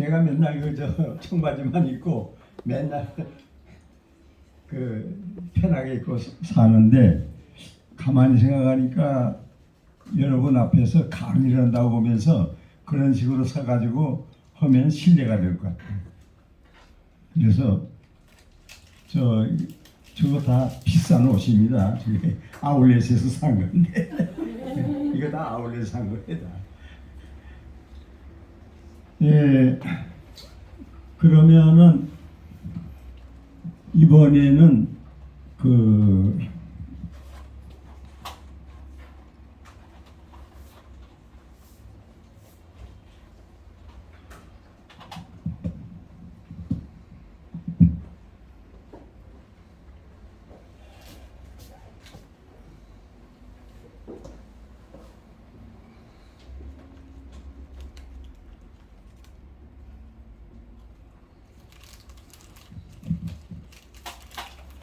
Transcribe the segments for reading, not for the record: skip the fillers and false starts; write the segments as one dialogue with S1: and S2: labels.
S1: 내가 맨날 청바지만 입고 맨날 편하게 입고 사는데 가만히 생각하니까 여러분 앞에서 강의를 한다고 보면서 그런 식으로 사가지고 하면 신뢰가 될 것 같아요. 그래서 저거 다 비싼 옷입니다. 저게 아울렛에서 산 건데 이거 다 아울렛에서 산 거다. 예, 그러면은 이번에는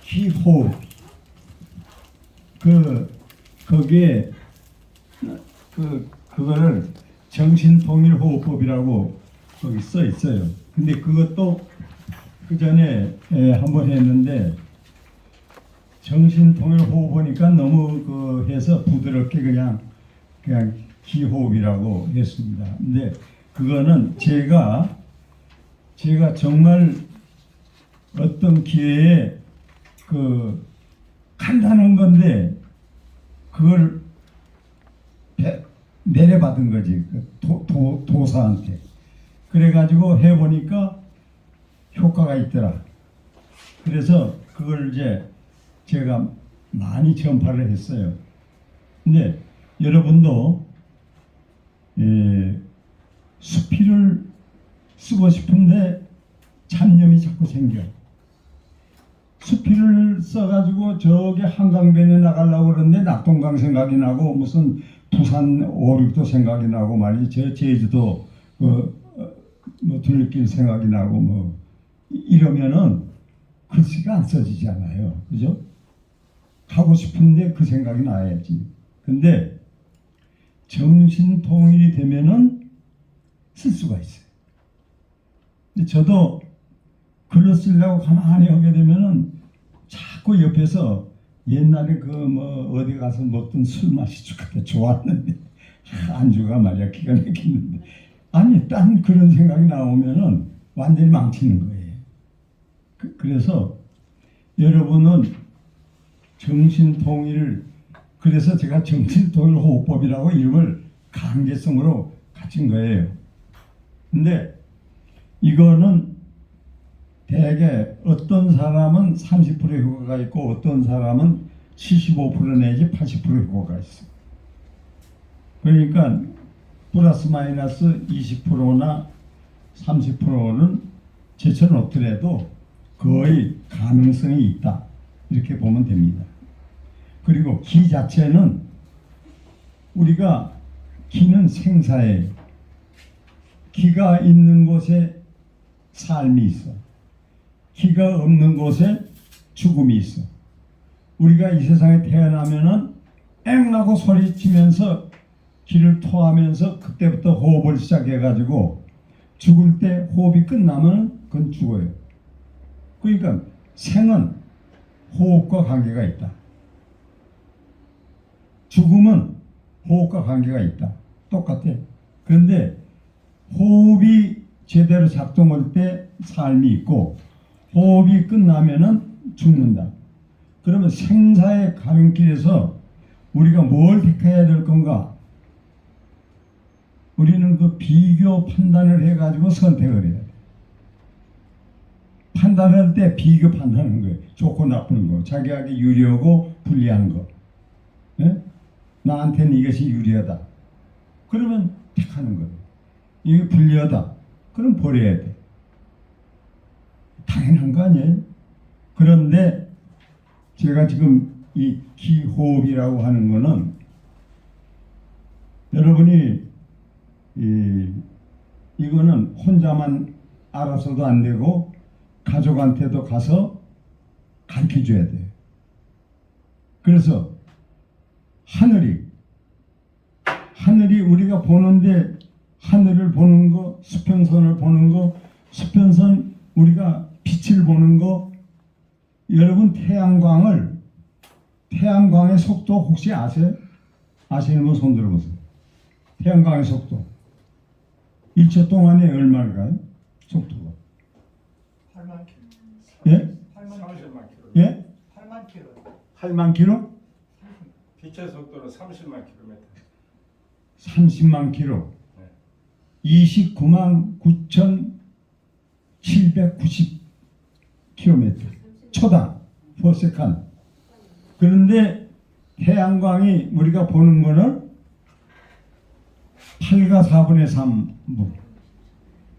S1: 기호흡 거기에 그거를 정신통일호흡법이라고 거기 써 있어요. 근데 그것도 그 전에 한번 했는데 정신통일호흡 보니까 너무 해서 부드럽게 그냥 기호흡이라고 했습니다. 근데 그거는 제가 정말 어떤 기회에 간단한 건데 그걸 내려받은 거지 도사한테. 그래가지고 해보니까 효과가 있더라. 그래서 그걸 이제 제가 많이 전파를 했어요. 근데 여러분도 수필을 쓰고 싶은데 잡념이 자꾸 생겨. 수필을 써가지고 저기 한강변에 나가려고 그러는데 낙동강 생각이 나고 무슨 부산 오륙도 생각이 나고 말이지 제주도 둘레길 생각이 나고 이러면은 글씨가 안 써지잖아요. 그죠? 하고 싶은데 그 생각이 나야지. 근데 정신통일이 되면은 쓸 수가 있어요. 저도 글을 쓰려고 가만히 하게 되면은 자꾸 옆에서 옛날에 어디 가서 먹던 술 맛이 좋았는데 안주가 말이야 기가 막히는데 아니 딴 그런 생각이 나오면은 완전히 망치는 거예요. 그래서 여러분은 정신통일 그래서 제가 정신통일호흡법이라고 이름을 강제성으로 갖춘 거예요. 근데 이거는 대개 어떤 사람은 30% 효과가 있고 어떤 사람은 75% 내지 80% 효과가 있어요. 그러니까 플러스 마이너스 20%나 30%는 제처는 없더라도 거의 가능성이 있다. 이렇게 보면 됩니다. 그리고 기 자체는 우리가 기는 생사예요. 기가 있는 곳에 삶이 있어. 기가 없는 곳에 죽음이 있어. 우리가 이 세상에 태어나면은 앵하고 소리치면서 기를 토하면서 그때부터 호흡을 시작해가지고 죽을 때 호흡이 끝나면 그건 죽어요. 그러니까 생은 호흡과 관계가 있다. 죽음은 호흡과 관계가 있다. 똑같아. 그런데 호흡이 제대로 작동할 때 삶이 있고 호흡이 끝나면은 죽는다. 그러면 생사의 가름길에서 우리가 뭘 택해야 될 건가? 우리는 그 비교 판단을 해가지고 선택을 해야 돼. 판단할 때 비교 판단하는 거예요. 좋고 나쁜 거, 자기에게 유리하고 불리한 거. 예? 나한테는 이것이 유리하다. 그러면 택하는 거예요. 이게 불리하다. 그럼 버려야 돼. 당연한 거 아니에요? 그런데 제가 지금 이 기호흡이라고 하는 거는 여러분이 이거는 혼자만 알아서도 안 되고 가족한테도 가서 가르쳐 줘야 돼요. 그래서 하늘이 우리가 보는데 하늘을 보는 거, 수평선을 보는 거, 수평선 우리가 빛을 보는 거. 여러분 태양광의 속도 혹시 아세요? 아시는 분 손 들어보세요. 태양광의 속도 1초 동안에 얼마를 가요? 속도가
S2: 8만 킬로.
S1: 예?
S2: 8만 킬로.
S1: 예?
S2: 8만 킬로.
S1: 8만 킬로?
S3: 빛의 속도는 30만 킬로미터.
S1: 30만 킬로.
S3: 네.
S1: 29만 9,790 킬로미터 초당 per second. 그런데 태양광이 우리가 보는 거는 8과 4분의 3분,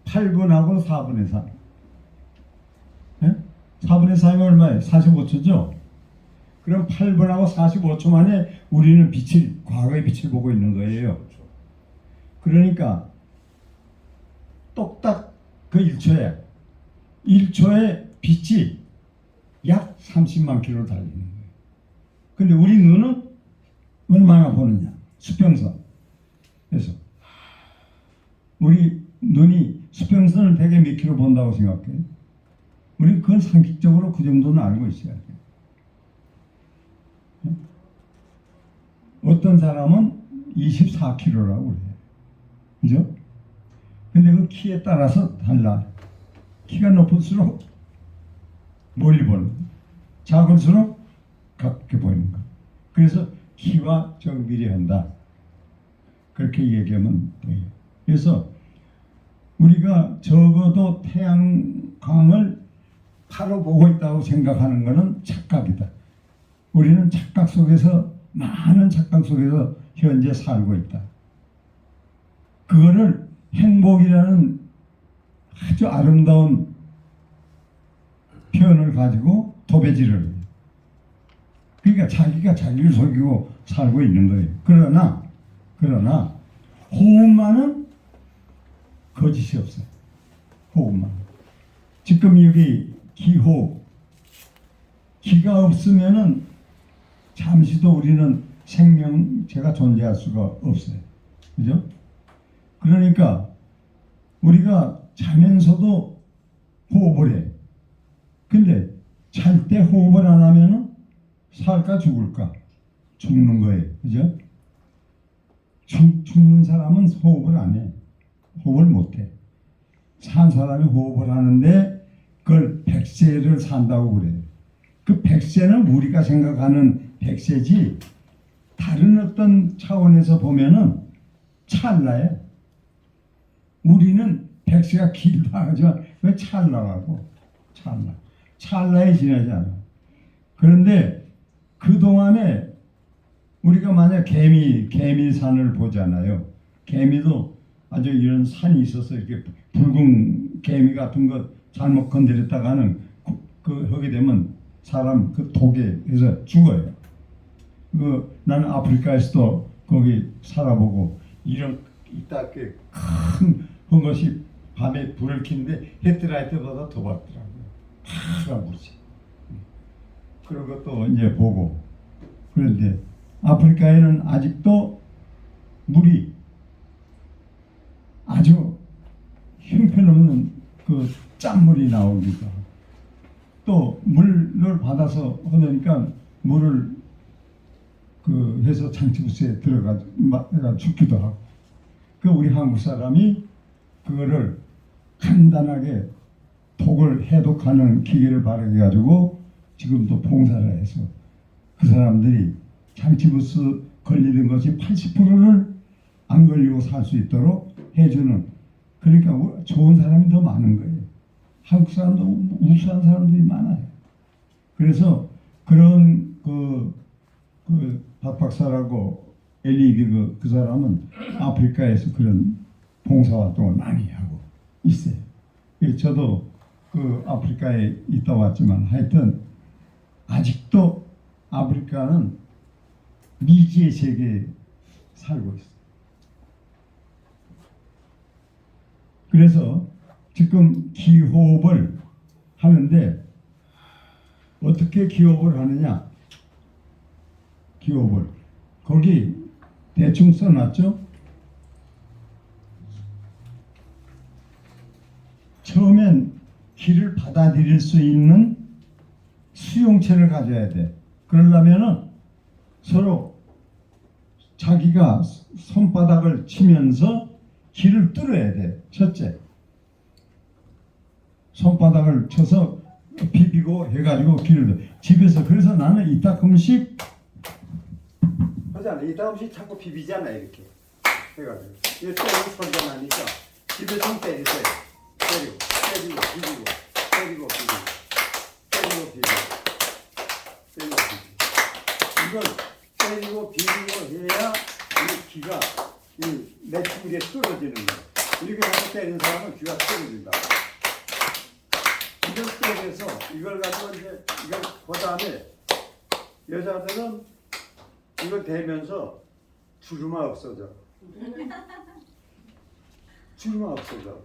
S1: 8분하고 4분의 3. 예? 4분의 3이 얼마예요? 45초죠? 그럼 8분하고 45초 만에 우리는 과거의 빛을 보고 있는 거예요. 그러니까 똑딱 그 1초에 빛이 약 30만 킬로 달리는 거예요. 근데 우리 눈은 얼마나 보느냐? 수평선. 그래서 우리 눈이 수평선을 대개 몇 킬로 본다고 생각해요? 우리 그건 상식적으로 그 정도는 알고 있어야 돼요. 어떤 사람은 24kg라고 그래요. 그죠? 근데 그 키에 따라서 달라. 키가 높을수록 멀리 보는 거. 작을수록 가깝게 보이는 거. 그래서 키와 정비례한다. 그렇게 얘기하면 돼요. 그래서 우리가 적어도 태양광을 바로 보고 있다고 생각하는 것은 착각이다. 우리는 착각 속에서 많은 착각 속에서 현재 살고 있다. 그거를 행복이라는 아주 아름다운 표현을 가지고 도배질을 해요. 그러니까 자기가 자기를 속이고 살고 있는 거예요. 그러나 호흡만은 거짓이 없어요. 호흡만. 지금 여기 기호, 기가 없으면은 잠시도 우리는 생명체가 존재할 수가 없어요. 그죠? 그러니까 우리가 자면서도 호흡을 해. 근데 잘 때 호흡을 안 하면은 살까 죽을까? 죽는 거예요. 그죠? 죽는 사람은 호흡을 안 해. 호흡을 못 해. 산 사람이 호흡을 하는데 그걸 100세를 산다고 그래요. 그 100세는 우리가 생각하는 100세지 다른 어떤 차원에서 보면은 찰나예요. 우리는 100세가 길다 하지만 왜 찰나라고? 찰나에 지나지 않아. 그런데 그동안에 우리가 만약 개미산을 보잖아요. 개미도 아주 이런 산이 있어서 이렇게 붉은 개미 같은 거 잘못 건드렸다가는 하게 되면 사람 그 독에서 죽어요. 나는 아프리카에서도 거기 살아보고 이런 이따게 큰 것이 밤에 불을 켜는데 헤드라이트보다 더 밝더라고요. 파란 불이. 그런 것도 이제 보고. 그런데 아프리카에는 아직도 물이 아주 형편없는 그 짠물이 나오기도 하고 또 물을 받아서 하니까 물을 해서 장치부스에 들어가 죽기도 하고 그 우리 한국 사람이 그거를 간단하게 독을 해독하는 기계를 발효해 가지고 지금도 봉사를 해서 그 사람들이 장치부스 걸리는 것이 80%를 안 걸리고 살 수 있도록 해주는 그러니까 좋은 사람이 더 많은 거예요. 한국 사람도 우수한 사람들이 많아요. 그래서 그런 박 박사라고 엘리비 그 사람은 아프리카에서 그런 봉사활동을 많이 하고 있어요. 저도 그 아프리카에 있다 왔지만 하여튼 아직도 아프리카는 미지의 세계에 살고 있어요. 그래서 지금 기호흡을 하는데 어떻게 기호흡을 하느냐? 기호흡을 거기 대충 써놨죠? 처음엔 기를 받아들일 수 있는 수용체를 가져야 돼. 그러려면은 서로 자기가 손바닥을 치면서 기를 뚫어야 돼. 첫째. 손바닥을 쳐서 비비고 해가지고 기를 뚫어. 집에서 그래서 나는 이따금씩
S4: 하잖아. 이따금씩 자꾸 비비잖아 이렇게 해가지고 이게 때리는 소리가 나니까 집에 좀 때리세요. 때리고 비비고 때리고 비비고 이걸 때리고 비비고 해야 이 귀가 이 내충기에 뚫어지는 거야. 이렇게 해서 때리는 사람은 귀가 뚫어진다. 이걸 때려서 이걸 가지고 이제 이걸 그 다음에 여자들은 이걸 대면서 주름아 없어져. 주름아 없어져.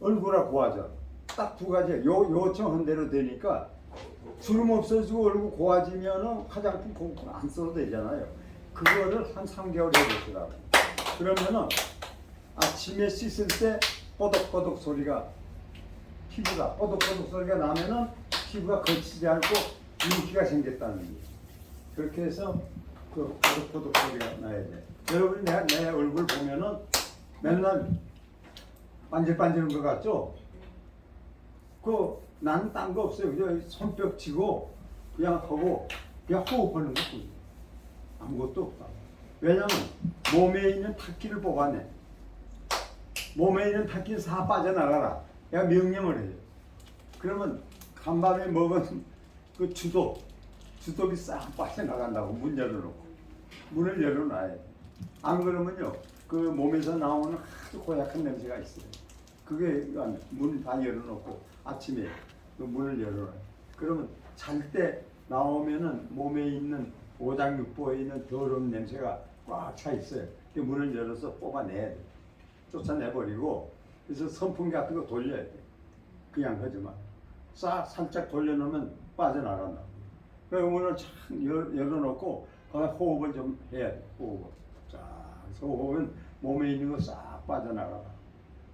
S4: 얼굴아 고와져. 딱 두 가지. 요청한 대로 되니까 주름 없어지고 얼굴 고와지면은 화장품 콩콩 안 써도 되잖아요. 그거를 한 3개월 해보시라고. 그러면은 아침에 씻을 때 꼬독꼬독 소리가 피부가 꼬독꼬독 소리가 나면은 피부가 거치지 않고 윤기가 생겼다는 거예요. 그렇게 해서 그 꼬독꼬독 소리가 나야 돼. 여러분이 내 얼굴 보면은 맨날 반질반질한 것 같죠? 나는 딴 거 없어요. 그냥 손뼉 치고 그냥 하고 그냥 호흡하는 것뿐이에요. 아무것도 없다. 왜냐면 몸에 있는 탁기를 뽑아내. 몸에 있는 탁기 다 빠져나가라. 내가 명령을 해요. 그러면 간밤에 먹은 그 주독이 싹 빠져나간다고 문 열어놓고. 문을 열어놔야 돼. 안 그러면요, 그 몸에서 나오는 아주 고약한 냄새가 있어요. 그게 문 다 열어놓고 아침에 그 문을 열어놔요. 그러면 잘 때 나오면은 몸에 있는 오장육부에 있는 더러운 냄새가 꽉 차 있어요. 그 문을 열어서 뽑아내야 돼. 쫓아내버리고 그래서 선풍기 같은 거 돌려야 돼. 그냥 하지 마. 살짝 돌려놓으면 빠져나간다. 그래서 문을 착 열어놓고 거기다 호흡을 좀 해야 돼. 호흡을. 자, 그래서 호흡은 몸에 있는 거 싹 빠져나가라.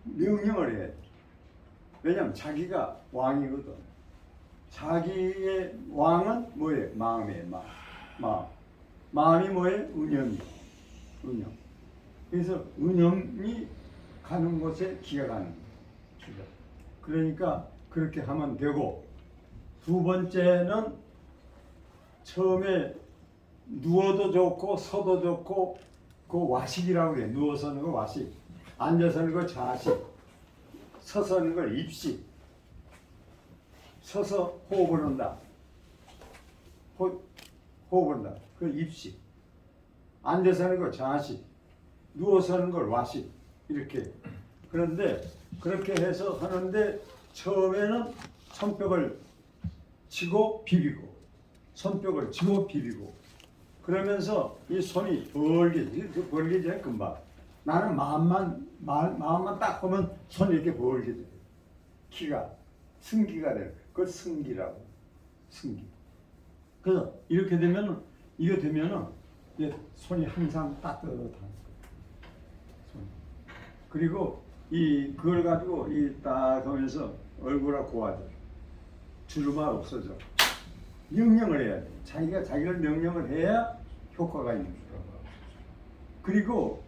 S4: 명령을 해야 돼. 왜냐면 자기가 왕이거든. 자기의 왕은 뭐예요? 마음이에요. 마음. 마음이 뭐예요? 운영이에요. 운영. 그래서 운영이 가는 곳에 기가 가는 거예요. 기가. 그러니까 그렇게 하면 되고, 두 번째는 처음에 누워도 좋고 서도 좋고 그 와식이라고 그래. 누워서 하는 거 와식, 앉아서 하는 거 좌식, 서서 하는 걸 입식. 서서 호흡을 한다. 호흡을 한다. 그 입식. 앉아서 하는 거 좌식, 누워서 하는 걸 와식. 이렇게. 그런데 그렇게 해서 하는데 처음에는 손뼉을 치고 비비고, 손뼉을 치고 비비고, 그러면서 이 손이 벌게져 금방. 나는 마음만 딱 보면 손이 이렇게 벌게져. 기가 승기가 돼요. 그걸 승기라고. 승기. 그래서 이렇게 되면은 이게 되면은 이제 손이 항상 따뜻한 거예요. 그리고 그걸 가지고 딱 하면서 얼굴아 고와져. 주름아 없어져. 명령을 해야 돼. 자기를 명령을 해야 효과가 있는 거라고. 그리고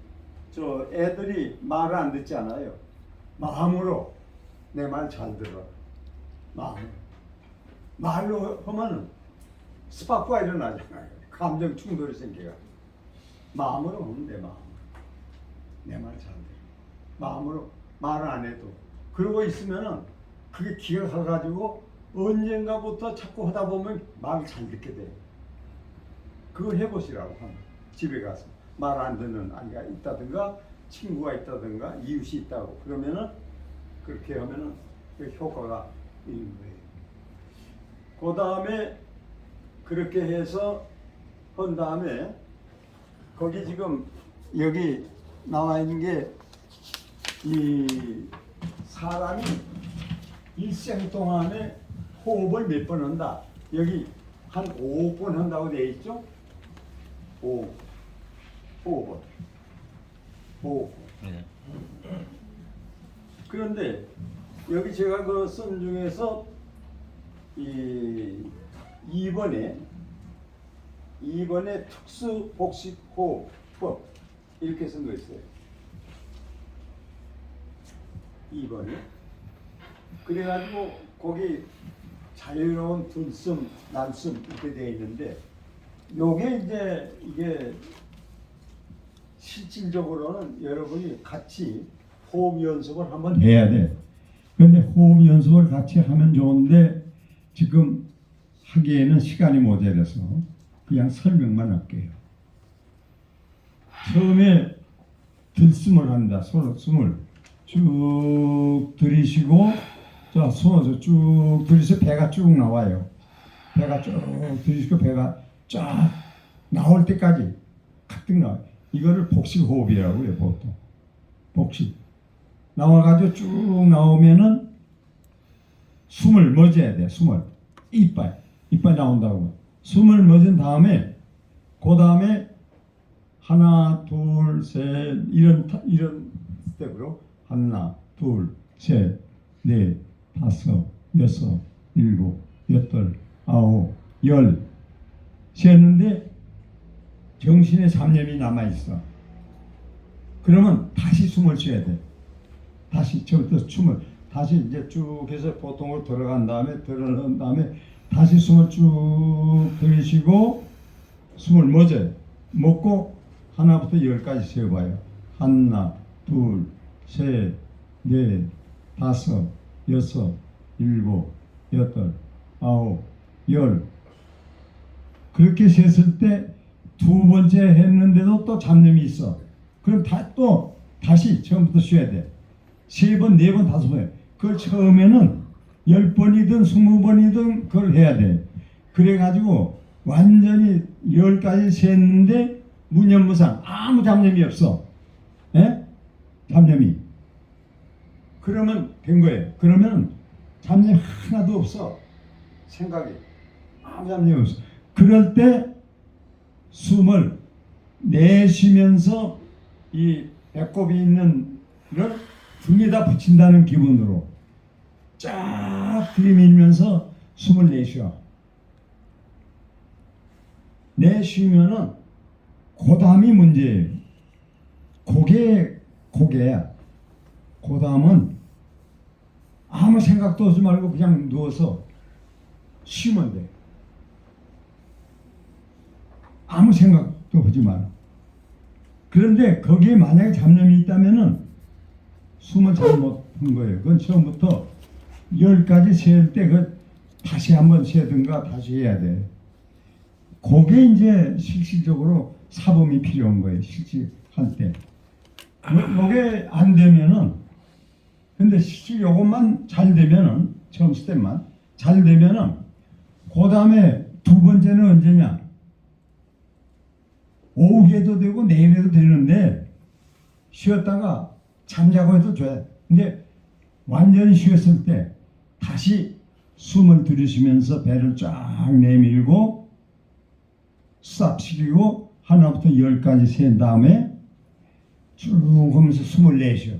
S4: 저 애들이 말을 안 듣지 않아요. 마음으로 내 말 잘 들어. 마음으로. 말로 하면 스파크가 일어나잖아요. 감정 충돌이 생겨요. 마음으로 하면 내 마음으로. 내 말 잘 들어. 마음으로 말을 안 해도. 그러고 있으면은 그게 기가 가가지고 언젠가부터 자꾸 하다 보면 말을 잘 듣게 돼요. 그걸 해보시라고 하면 집에 가서 말 안 듣는 아이가 있다든가 친구가 있다든가 이웃이 있다고 그러면은 그렇게 하면은 그 효과가 있는 거예요. 그 다음에 그렇게 해서 한 다음에 거기 지금 여기 나와 있는 게 이 사람이 일생 동안에 호흡을 몇 번 한다. 여기 한 5번 한다고 되어 있죠? 5번. 그런데 여기 제가 그 쓴 중에서 2번에 특수 복식 호흡법 이렇게 쓴 거 있어요. 2번에 그래가지고 거기 자유로운 들숨, 날숨 이렇게 되어 있는데 요게 이제 이게 실질적으로는 여러분이 같이 호흡 연습을 한번
S1: 해야 돼. 그런데 호흡 연습을 같이 하면 좋은데 지금 하기에는 시간이 모자라서 그냥 설명만 할게요. 처음에 들숨을 한다. 서로 숨을 쭉 들이쉬고 자 숨어서 쭉 들이쉬 배가 쭉 나와요. 배가 쭉 들이쉬고 배가 쫙 나올 때까지 가득 나와요. 이거를 복식 호흡이라고 해요. 보통 복식 나와가지고 쭉 나오면은 숨을 멎어야 돼. 숨을 이빨 나온다고. 숨을 멎은 다음에 그 다음에 하나 둘 셋 이런 스텝으로 하나 둘 셋 넷 다섯 여섯 일곱 여덟 아홉 열 세었는데 정신에 잡념이 남아 있어. 그러면 다시 숨을 쉬어야 돼. 다시 저부터 춤을 다시 이제 쭉 해서 보통으로 들어간 다음에 들어간 다음에 다시 숨을 쭉 들이쉬고 숨을 멎어요. 먹고 하나부터 10까지 세어봐요. 하나, 둘, 셋, 넷, 다섯, 여섯, 일곱, 여덟, 아홉, 열. 그렇게 셌을 때 두 번째 했는데도 또 잡념이 있어. 그럼 또 다시 처음부터 쉬어야 돼. 3번, 4번, 5번. 그걸 처음에는 10번이든 20번이든 그걸 해야 돼. 그래가지고 완전히 10까지 셌는데 무념무상 아무 잡념이 없어. 예? 잡념이. 그러면 된 거예요. 그러면 잡념이 하나도 없어. 생각이. 아무 잡념이 없어. 그럴 때 숨을 내쉬면서 이 배꼽이 있는 걸 등에다 붙인다는 기분으로 쫙 들이밀면서 숨을 내쉬어. 내쉬면은 고담이 문제예요. 고개야. 고담은 아무 생각도 하지 말고 그냥 누워서 쉬면 돼. 아무 생각도 하지 마라. 그런데 거기에 만약에 잡념이 있다면은 숨을 잘못한 거예요. 그건 처음부터 10까지 셀 때 그 다시 한번 세든가 다시 해야 돼. 그게 이제 실질적으로 사범이 필요한 거예요. 실질할 때. 그게 안 되면은 근데 실질 요것만 잘 되면은 처음 스텝만 잘 되면은 그 다음에 두 번째는 언제냐? 오후에도 되고 내일에도 되는데 쉬었다가 잠자고 해도 돼. 근데 완전히 쉬었을 때 다시 숨을 들이쉬면서 배를 쫙 내밀고 쌉시키고 하나부터 10까지 센 다음에 쭉 하면서 숨을 내쉬어.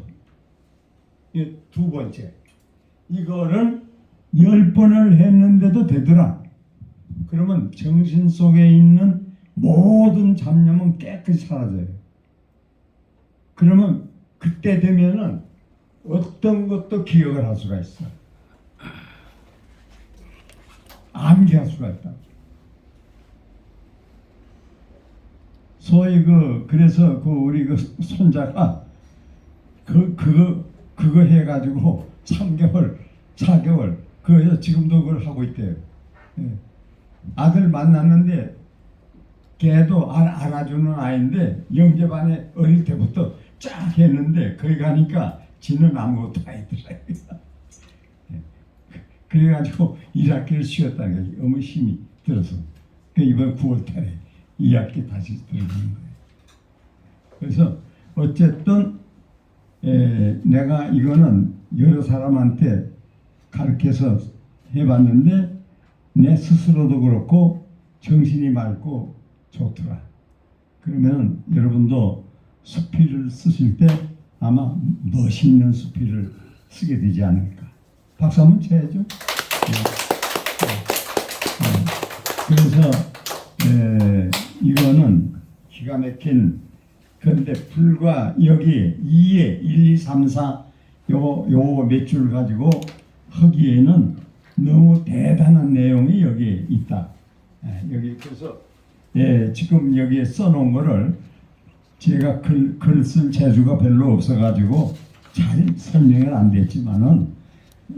S1: 이 두 번째. 이거를 10번을 했는데도 되더라. 그러면 정신 속에 있는 모든 잡념은 깨끗이 사라져요. 그러면 그때 되면은 어떤 것도 기억을 할 수가 있어. 암기할 수가 있다. 소위 그래서 우리 손자가 그거 해가지고 3개월, 4개월 그래서 지금도 그걸 하고 있대요. 예. 아들 만났는데 걔도 알아주는 아이인데 영재반에 어릴 때부터 쫙 했는데 거기 가니까 지는 아무것도 아니더라고요. 그래가지고 1학기를 쉬었다는 게 너무 힘이 들어서 이번 9월달에 2학기 다시 들어가는 거예요. 그래서 어쨌든 내가 이거는 여러 사람한테 가르쳐서 해봤는데 내 스스로도 그렇고 정신이 맑고 좋더라. 그러면 여러분도 수필을 쓰실 때 아마 멋있는 수필을 쓰게 되지 않을까. 박수 한번 쳐야죠. 그래서 이거는 기가 막힌. 그런데 불과 여기 2에 1, 2, 3, 4 요 몇 줄 가지고 하기에는 너무 대단한 내용이 여기 있다. 여기 그래서 지금 여기에 써놓은 거를 제가 글 쓸 재주가 별로 없어가지고 잘 설명은 안 됐지만은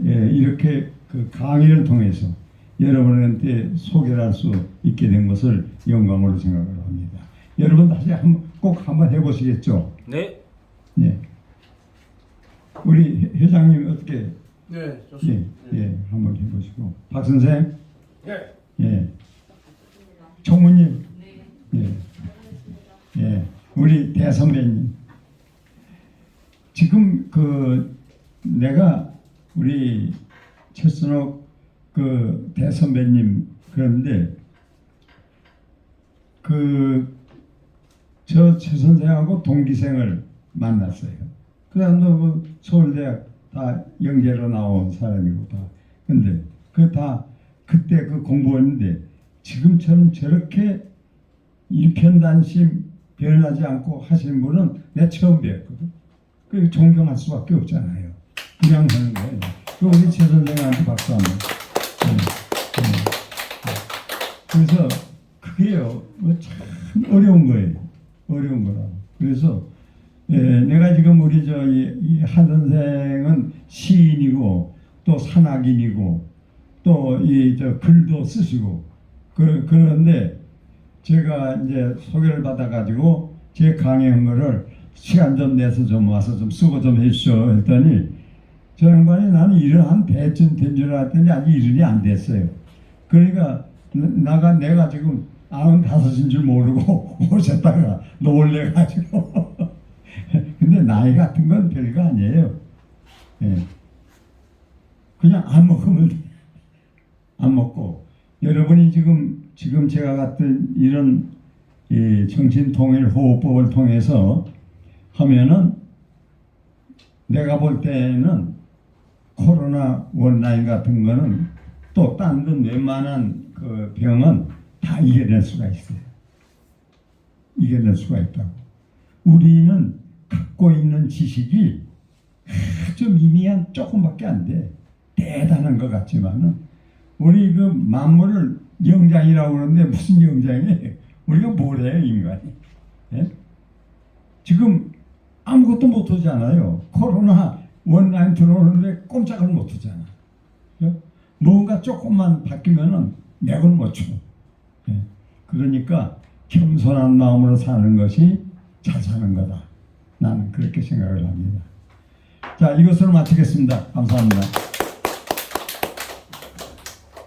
S1: 이렇게 그 강의를 통해서 여러분한테 소개를 할 수 있게 된 것을 영광으로 생각을 합니다. 여러분 다시 꼭 한번 해보시겠죠?
S3: 네.
S1: 예. 우리 회장님 어떻게?
S2: 네, 좋습니다.
S1: 한번 해보시고 박 선생,
S3: 네.
S1: 총무님, 우리 대선배님. 지금 내가 우리 최순옥 대선배님 그런데 저 최 선생하고 동기생을 만났어요. 그 사람도 서울대학 다 영재로 나온 사람이고 다. 근데 그때 공부했는데 지금처럼 저렇게 일편단심 변하지 않고 하시는 분은 내가 처음 뵀거든. 그 존경할 수밖에 없잖아요. 그냥 하는 거예요. 우리 최 선생한테 박수 한번. 그래서 그게요, 참 어려운 거예요. 어려운 거라고. 그래서 내가 지금 우리 한 선생은 시인이고 또 산악인이고 또 글도 쓰시고 그런데 제가 이제 소개를 받아가지고 제 강의한 거를 시간 좀 내서 좀 와서 좀 쓰고 좀 해주셔 했더니 저 양반이 나는 이러한 배쯤 된 줄 알았더니 아직 일이 안 됐어요. 그러니까 내가 지금 95인 줄 모르고 오셨다가 놀래가지고 근데 나이 같은 건 별거 아니에요. 그냥 안 먹으면 돼. 안 먹고 여러분이 지금 제가 같은 이런 정신통일호흡법을 통해서 하면은 내가 볼 때는 코로나 원라인 같은 거는 또 딴 데 웬만한 그 병은 다 이겨낼 수가 있어요. 이겨낼 수가 있다고. 우리는 갖고 있는 지식이 아주 미미한 조금밖에 안 돼. 대단한 것 같지만은 우리 만물을 영장이라고 그러는데 무슨 영장이에요? 우리가 뭘 해요, 인간이? 지금 아무것도 못 하잖아요. 코로나 원라인 들어오는데 꼼짝을 못 하잖아. 뭔가 조금만 바뀌면은 맥을 못 쳐. 그러니까 겸손한 마음으로 사는 것이 잘 사는 거다. 나는 그렇게 생각을 합니다. 자, 이것으로 마치겠습니다. 감사합니다.